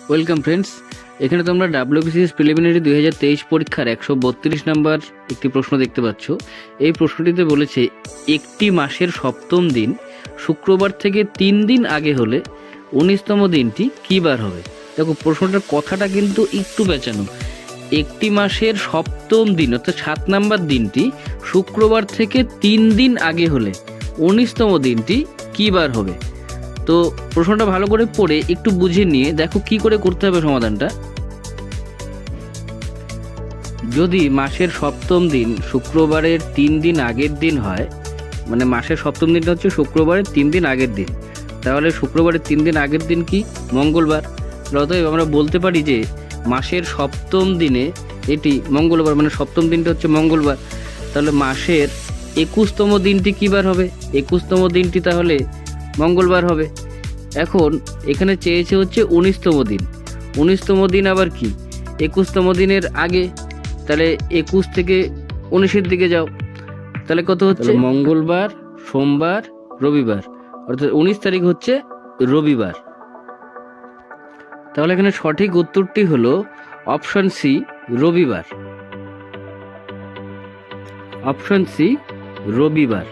Welcome friends. এখানে তোমরা WBCS preliminary 2023 পরীক্ষার 132 নাম্বার একটি প্রশ্ন দেখতে পাচ্ছ। এই প্রশ্নটিতে বলেছে একটি মাসের সপ্তম দিন শুক্রবার থেকে 3 দিন আগে হলে 19তম দিনটি কী বার হবে। দেখো প্রশ্নটার কথাটা কিন্তু একটু পেঁচানো। একটি মাসের সপ্তম দিন অর্থাৎ 7 নাম্বার দিনটি শুক্রবার থেকে 3 দিন আগে হলে 19তম দিনটি কী বার হবে। তো প্রশ্নটা ভালো করে পড়ে একটু বুঝে নিয়ে দেখো কি করে করতে হবে সমাধানটা। যদি মাসের সপ্তম দিন শুক্রবারের 3 দিন আগের দিন হয়, মানে মাসের সপ্তম দিনটা হচ্ছে শুক্রবারের 3 দিন আগের দিন, তাহলে শুক্রবারের 3 দিন আগের দিন কি মঙ্গলবার। অতএব আমরা বলতে পারি যে মাসের সপ্তম দিনে এটি মঙ্গলবার, মানে সপ্তম দিনটা হচ্ছে মঙ্গলবার। তাহলে মাসের 21তম দিনটি কী বার হবে? 21তম দিনটি তাহলে মঙ্গলবার হবে। এখন এখানে চেয়েছে হচ্ছে 19তম দিন। 19তম দিন আবার কি 21তম দিনের আগে, তাহলে 21 থেকে 19-এর দিকে যাও, তাহলে কত হচ্ছে? মঙ্গলবার, সোমবার, রবিবার, অর্থাৎ 19 তারিখ হচ্ছে রবিবার। তাহলে এখানে সঠিক উত্তরটি হলো অপশন সি, রবিবার। অপশন সি, রবিবার।